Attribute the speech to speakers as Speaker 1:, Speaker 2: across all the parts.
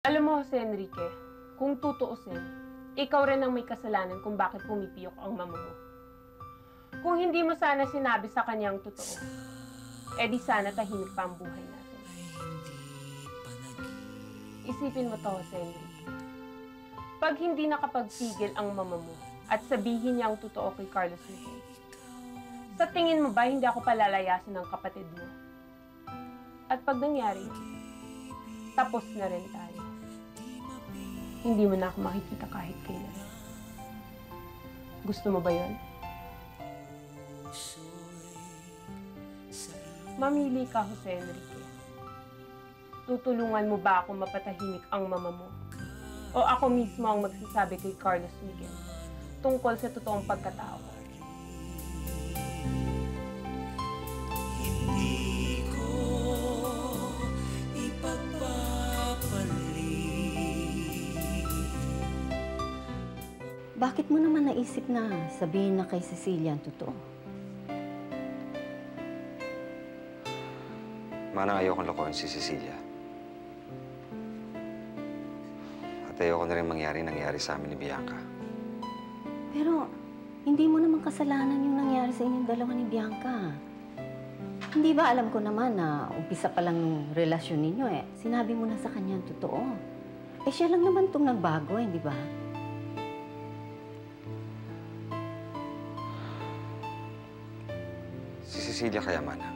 Speaker 1: Alam mo, Jose Enrique, kung tutuusin, ikaw rin ang may kasalanan kung bakit pumipiyok ang mama mo. Kung hindi mo sana sinabi sa kanyang totoo, di sana tahimik pa ang buhay natin. Isipin mo to, Jose Enrique. Pag hindi nakapagpigil ang mama mo at sabihin niya ang totoo kay Carlos Miguel, sa tingin mo ba hindi ako palalayasin ng kapatid mo? At pag nangyari, tapos na rin tayo. Hindi mo na ako makikita kahit kailan. Gusto mo ba yun? Mamili ka, Jose Enrique. Tutulungan mo ba ako mapatahimik ang mama mo? O ako mismo ang magsasabi kay Carlos Miguel tungkol sa totoong pagkatao ko?
Speaker 2: Bakit mo naman naisip na sabihin na kay Cecilia ang totoo?
Speaker 3: Manang ayokong lokohin si Cecilia. At ayoko na rin nangyari sa amin ni Bianca.
Speaker 2: Pero hindi mo naman kasalanan yung nangyari sa inyong dalawa ni Bianca. Hindi ba alam ko naman na umpisa pa lang ng relasyon ninyo sinabi mo na sa kanya ang totoo. Siya lang naman itong nagbago di ba?
Speaker 3: Si Cecilia kaya, Mana.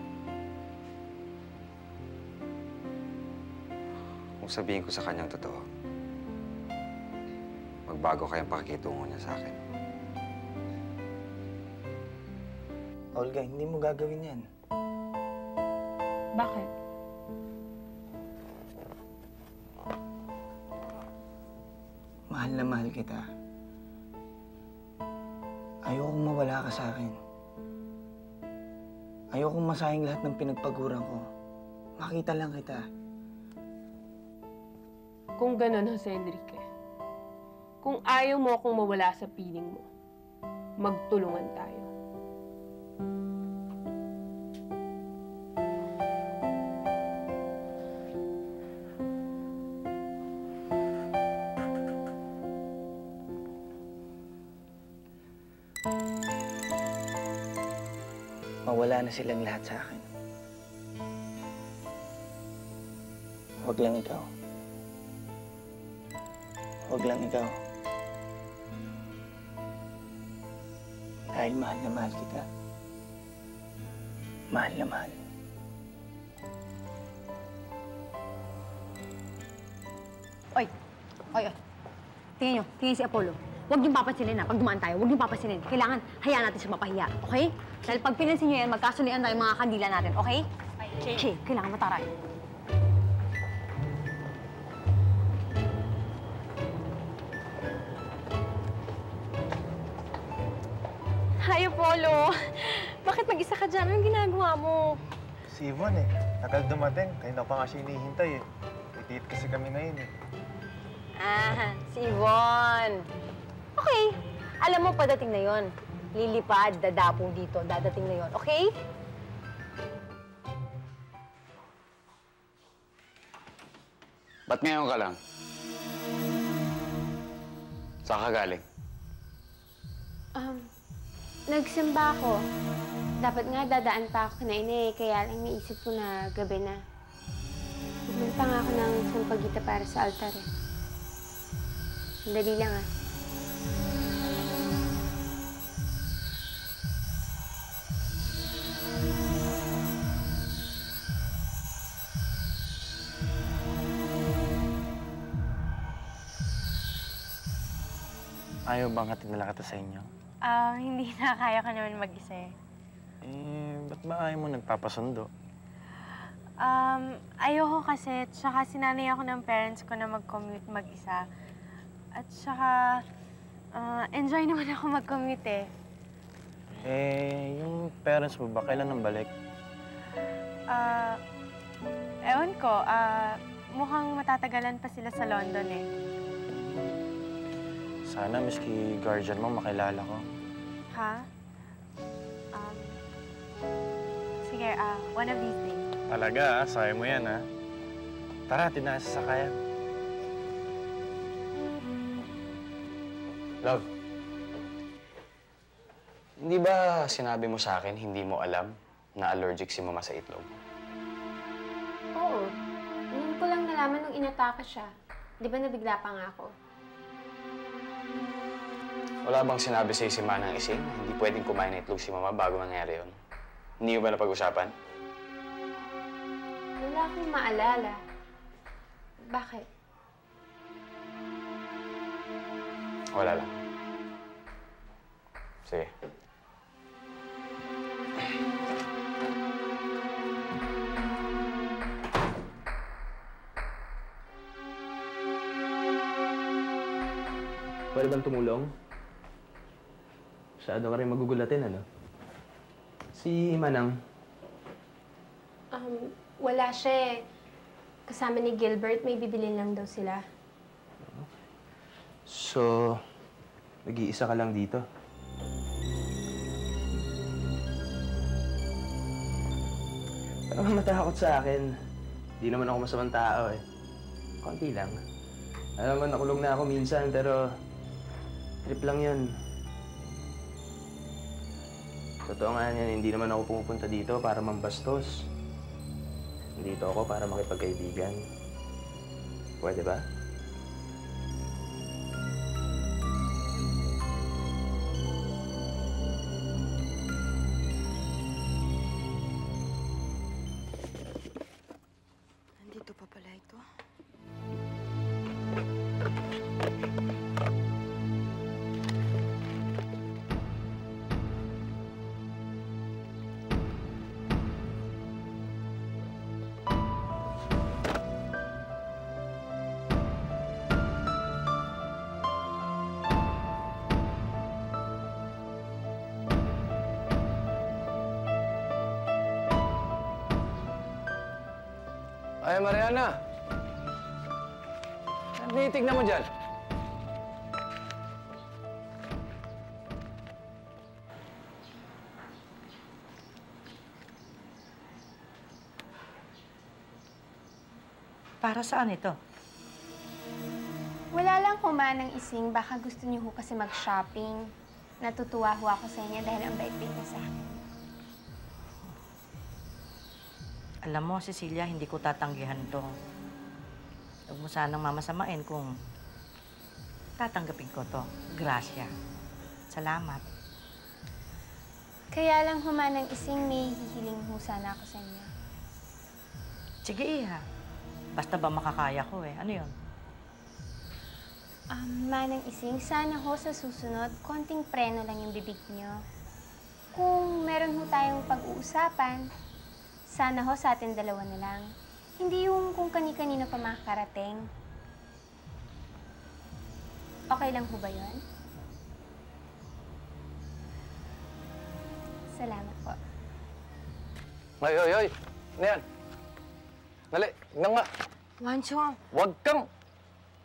Speaker 3: Kung sabihin ko sa kanyang totoo, magbago kayang pakikitungo niya sa akin.
Speaker 4: Olga, hindi mo gagawin yan.
Speaker 1: Bakit?
Speaker 4: Mahal na mahal kita. Ayokong mawala ka sa akin. Ayokong masayang lahat ng pinagpaguran ko. Makita lang kita.
Speaker 1: Kung ganun, Jose Enrique, kung ayaw mo akong mawala sa piling mo, magtulungan tayo.
Speaker 4: Mawala na silang lahat sa akin. Huwag lang ikaw. Huwag lang ikaw. Dahil mahal na mahal kita. Mahal na mahal.
Speaker 5: Oy! Oy! Tingnan nyo. Tingnan si Apollo. Huwag niyong papansinin pag dumaan tayo. Huwag niyong papansinin. Kailangan hayaan natin siya mapahiya. Okay? Dahil pag pinansin niyo yan, magkasulian tayo mga kandila natin. Okay? Okay. Kailangan mataray. Hi, Apollo. Bakit mag-isa ka dyan? Anong ginagawa mo?
Speaker 6: Si Yvonne tagal dumating. Kanina pa nga siya hinihintay Itit kasi kami ngayon
Speaker 5: Si Yvonne. Okay. Alam mo, padating na yon. Lilipad, dadapo dito. Dadating na yon. Okay?
Speaker 3: Ba't ngayon ka lang? Saan ka galing?
Speaker 7: Nagsimba ako. Dapat nga dadaan pa ako kinain kaya lang naisip ko na gabi na. Pumunta nga ako ng sampagita para sa altar Dali lang
Speaker 4: Ayaw bang hatid na lang kita sa inyo?
Speaker 8: Hindi na. Kaya ka naman mag-isa
Speaker 4: Ba't ba ayaw mo nagpapasundo?
Speaker 8: Ayoko kasi. Tsaka sinanay ako ng parents ko na mag-commute mag-isa. At tsaka, enjoy naman ako mag-commute
Speaker 4: Yung parents mo ba, kailan nang balik?
Speaker 8: Ewan ko. Mukhang matatagalan pa sila sa London
Speaker 4: Sana miski guardian mo makilala ko.
Speaker 8: Ha? Sige, one of these days.
Speaker 4: Talaga, sayang mo yan Tara, tinasa sa kaya.
Speaker 9: Love, hindi ba sinabi mo sa akin hindi mo alam na allergic si Mama sa itlog?
Speaker 7: Oo. Ngayon ko lang nalaman nung inatake siya. Di ba nabigla pa nga ako?
Speaker 9: Wala bang sinabi sa'yo si Manang Ising na hindi pwedeng kumain ng itlog si Mama bago mangyari yun? Hindi mo ba napag-usapan?
Speaker 7: Wala akong maalala. Bakit?
Speaker 9: Wala lang. Sige.
Speaker 10: Pwede bang tumulong? Masyado ka rin magugulatin, ano? Si Manang.
Speaker 7: Wala siya eh. Kasama ni Gilbert, may bibilin lang daw sila.
Speaker 10: So, nag-iisa ka lang dito? Ano ka matakot sa akin? Di naman ako masamang tao eh. Konti lang. Alam mo, nakulong na ako minsan, pero trip lang yun. Totoo nga yan, hindi naman ako pumupunta dito para mambastos. Dito ako para makipagkaibigan. Pwede ba?
Speaker 8: Nandito pa pala ito.
Speaker 9: Ay, Mariana! Ano tinitignan mo dyan?
Speaker 11: Para saan ito?
Speaker 7: Wala lang ho Manang Ising. Baka gusto niyo ho kasi mag-shopping. Natutuwa ho ako sa inyo dahil ang bait-bait niya sa akin.
Speaker 11: Alam mo, Cecilia, hindi ko tatanggihan to. Huwag mo sanang mamasamain kung tatanggapin ko to. Gracia. Salamat.
Speaker 7: Kaya lang ho Manang Ising, may hihiling ho sana ako sa inyo.
Speaker 11: Sige, Iha. Basta ba makakaya ko eh. Ano yun?
Speaker 7: Manang Ising, sana ho sa susunod, konting preno lang yung bibig niyo. Kung meron ho tayong pag-uusapan, sana ho sa atin dalawa na lang. Hindi yung kung kani-kanino pa makakarating. Okay lang ho ba yun? Salamat po.
Speaker 12: Ay, ay, ay! Ano yan? Dali, tignan nga.
Speaker 8: Wancho,
Speaker 12: Huwag kang...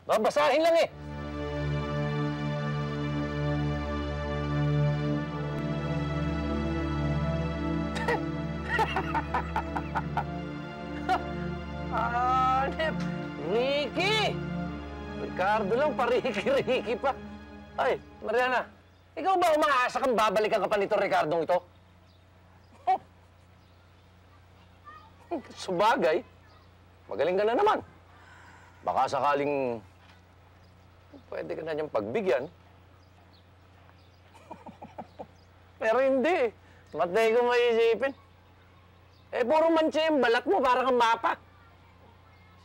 Speaker 12: Babasahin lang eh! Hanep! Ricky! Ricardo lang, pariki-riki pa. Ay, Mariana, ikaw ba umaasa kang babalikan ka pa nito, Ricardong ito? Oh. Sabagay, magaling ka na naman. Baka sakaling pwede ka na niyang pagbigyan. Pero hindi. Matay ko maisipin. Eh, puro mancha yung balat mo, parang kang mapa.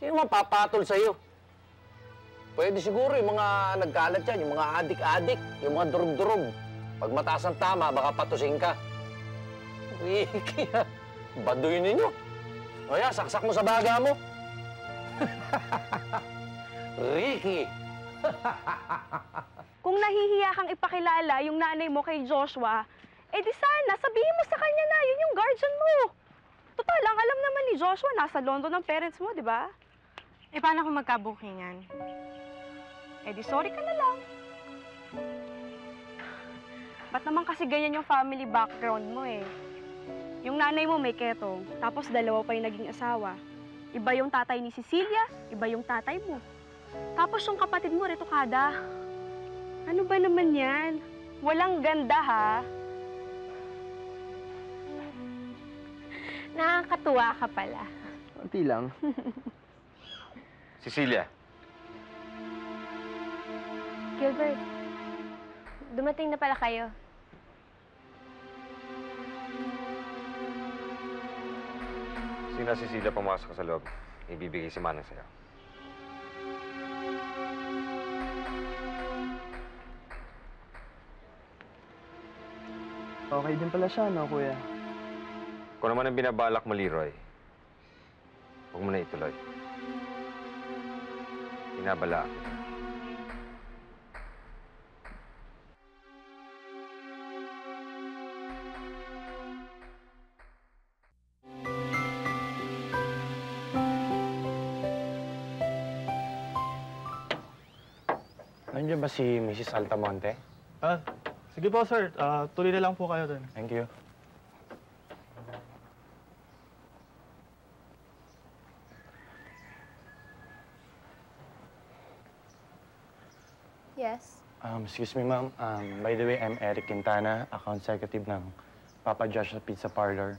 Speaker 12: Sino mapapatol sa'yo? Pwede siguro yung mga nagkalat yan, yung mga adik-adik, yung mga durog-durog. Pag mataas ang tama, baka patusin ka. Ricky, ha? Baduy ninyo. O yan, saksak mo sa baga mo. Ricky!
Speaker 5: Kung nahihiya kang ipakilala yung nanay mo kay Joshua, eh di sana, sabihin mo sa kanya na yun yung guardian mo. Total, ang alam naman ni Joshua, nasa London ang parents mo, di ba?
Speaker 8: eh paano kung magkabukingan?
Speaker 5: Eh di sorry ka na lang. Ba't naman kasi ganyan yung family background mo eh? Yung nanay mo may ketong, tapos dalawa pa yung naging asawa. Iba yung tatay ni Cecilia, iba yung tatay mo. Tapos yung kapatid mo, retokada.
Speaker 8: Ano ba naman yan? Walang ganda, ha?
Speaker 7: Nakakatuwa ka pala.
Speaker 10: Konti lang.
Speaker 3: Cecilia,
Speaker 7: Gilbert, dumating na pala kayo.
Speaker 3: sino si Cecilia pumasok sa loob? Ibibigay si Manang sa'yo.
Speaker 10: Okay din pala siya, no, kuya?
Speaker 3: Kung naman ang binabalak mo, Leroy, huwag mo na ituloy. Binabalaan kita.
Speaker 9: Nandiyan ba si Mrs. Altamonte?
Speaker 6: Sige po, sir. Tuloy na lang po kayo dun.
Speaker 9: Thank you.
Speaker 7: Yes?
Speaker 9: Excuse me, ma'am. By the way, I'm Eric Quintana, account executive ng Papa Josh's Pizza Parlor.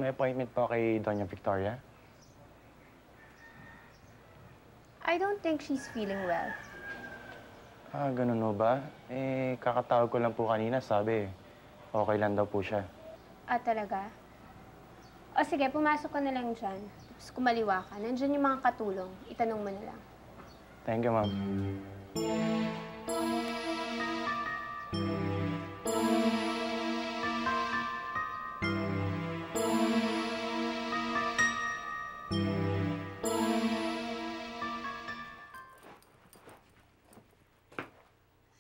Speaker 9: May appointment po kay Doña Victoria.
Speaker 7: I don't think she's feeling well.
Speaker 9: Ganun ho ba? Kakatawag ko lang po kanina, sabi, okay lang daw po siya.
Speaker 7: Talaga? O sige, pumasok ka na lang dyan. Tapos kumaliwa ka. Nandyan yung mga katulong. Itanong mo na lang.
Speaker 9: Thank you, ma'am.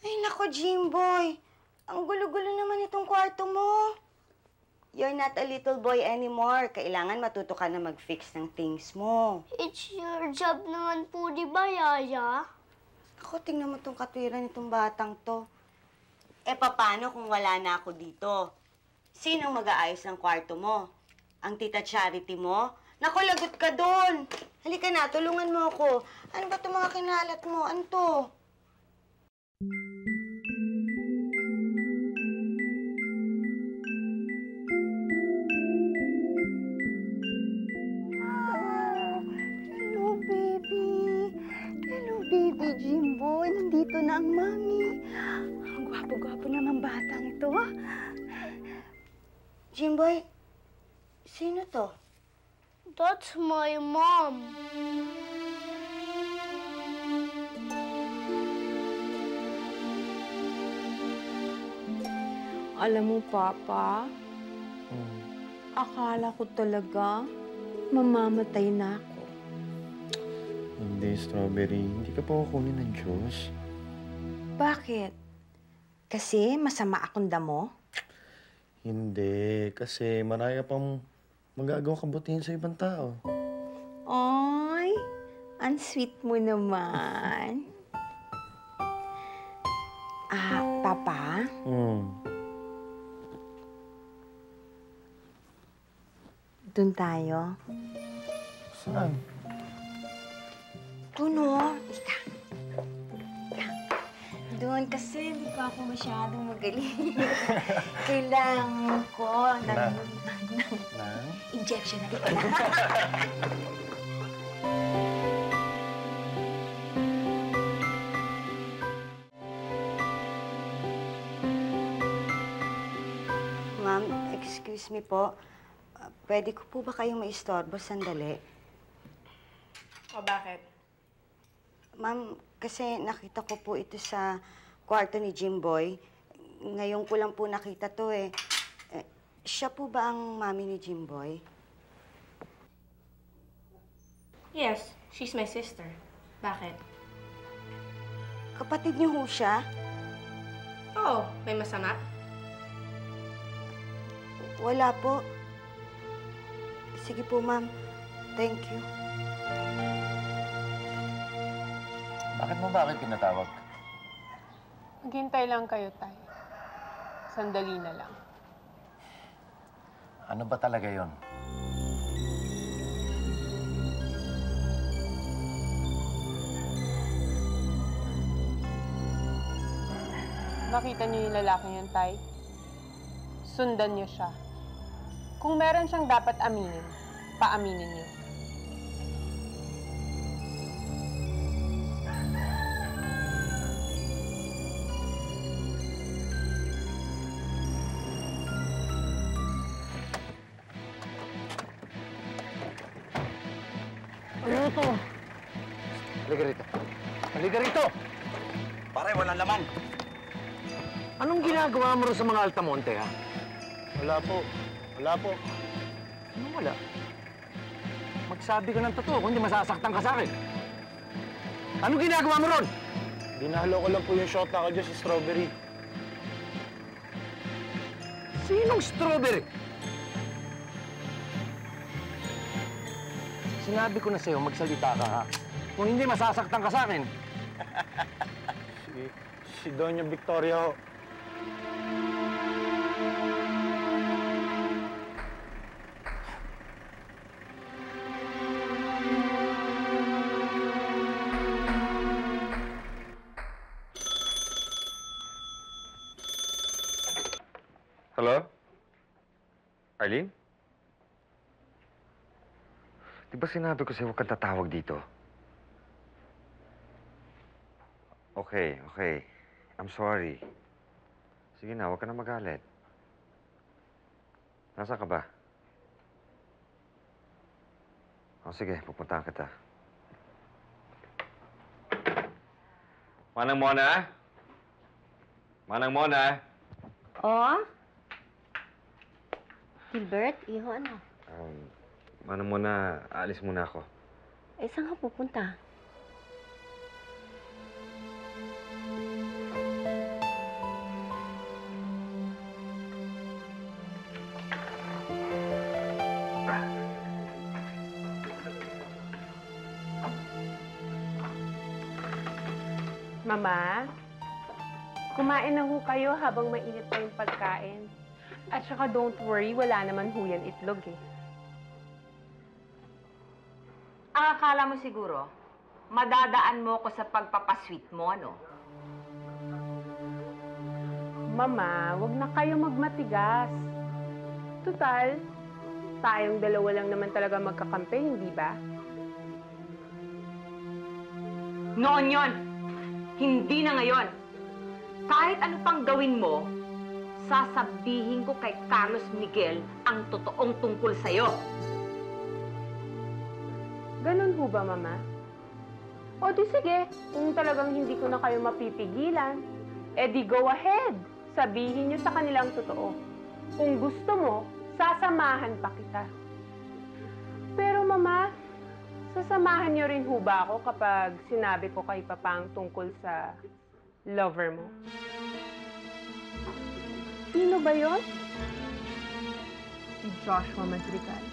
Speaker 13: Ay, nako, Jimboy. Ang gulo-gulo naman itong kwarto mo. You're not a little boy anymore. Kailangan matuto ka na mag-fix ng things mo.
Speaker 14: It's your job naman po, di ba, Yaya?
Speaker 13: Ako, tingnan mo itong katwiran nitong batang to. Paano kung wala na ako dito? Sinong mag-aayos ng kwarto mo? Ang tita Charity mo? Naku, lagot ka doon. Halika na, tulungan mo ako. Ano ba itong mga kinalat mo? Ano to? Hello, baby. Hello, baby Jimboy. Nandito na ang mami. Ang gwapo-gwapo naman batang to. Jimboy, sino to?
Speaker 14: That's my mom.
Speaker 15: Alam mo, Papa, akala ko talaga mamamatay na ako.
Speaker 9: Hindi, Strawberry. Hindi ka pa kukunin ng Diyos.
Speaker 15: Bakit? Kasi masama akong damo?
Speaker 9: Hindi, kasi maraya pang magagawang kabutihan sa ibang tao.
Speaker 15: Ay, ang sweet mo naman. Papa? Doon tayo.
Speaker 9: Saan?
Speaker 13: Doon, oh. Ika. Doon kasi hindi pa ako masyadong magaling. Kailangan ko ng injection na ito. Ma'am, excuse me po. Pwede ko po ba kayong maistorbo sandali?
Speaker 8: O bakit?
Speaker 13: Ma'am, kasi nakita ko po ito sa kwarto ni Jimboy. Ngayon ko lang po nakita to eh. Siya po ba ang mami ni Jimboy?
Speaker 8: Yes, she's my sister. Bakit?
Speaker 13: Kapatid niyo ho siya?
Speaker 8: Oo, may masama?
Speaker 13: Wala po. Sige po, ma'am. Thank you.
Speaker 9: Bakit mo ba akin pinatawag?
Speaker 1: Maghintay lang kayo, Tay. Sandali na lang.
Speaker 9: Ano ba talaga yon?
Speaker 1: Nakita niyo yung lalaki yun, Tay? Sundan niyo siya. Kung meron siyang dapat aminin, paaminin niyo.
Speaker 12: Ano to? Halika rito. Halika rito!
Speaker 16: Pare, walang laman.
Speaker 12: Anong ginagawa mo rin sa mga Altamonte, ha?
Speaker 9: Wala po. Wala po.
Speaker 12: Anong wala? Magsabi ka ng totoo, kundi masasaktan ka sa akin. Anong ginagawa mo ron?
Speaker 9: Dinahalo ko lang po yung shot ako dyan sa strawberry.
Speaker 12: Sinong strawberry? Sinabi ko na sa'yo, magsalita ka, ha? Kung hindi, masasaktan ka sa akin.
Speaker 9: Si Doña Victoria ho.
Speaker 3: Hello? Arlene? Di ba sinabi ko sa'yo huwag kang tatawag dito? Okay, okay. I'm sorry. Sige na, huwag ka na magalit. Nasaan ka ba? O sige, pupuntahan kita. Manang Mona? Manang Mona?
Speaker 2: Oh? Gilbert, iho ano?
Speaker 3: Manang Mona, aalis muna ako.
Speaker 2: Eh, saan ka pupunta?
Speaker 1: Mama, kumain na ho kayo habang mainit pa yung pagkain. At saka don't worry, wala naman ho yan itlog eh.
Speaker 17: Ang akala mo siguro, madadaan mo ko sa pagpapasweet mo, ano?
Speaker 1: Mama, wag na kayo magmatigas. Tutal, tayong dalawa lang naman talaga magkakampi, hindi ba?
Speaker 17: Noon yon, hindi na ngayon. Kahit ano pang gawin mo, sasabihin ko kay Carlos Miguel ang totoong tungkol sa'yo.
Speaker 1: Ganun ho ba, Mama? O di sige, kung talagang hindi ko na kayo mapipigilan, di go ahead. Sabihin niyo sa kanilang totoo. Kung gusto mo, sasamahan pa kita. Pero Mama, sasamahan niyo rin ho ba ako kapag sinabi ko kay Papang tungkol sa lover mo? Sino ba yon? Si Joshua Madrigal.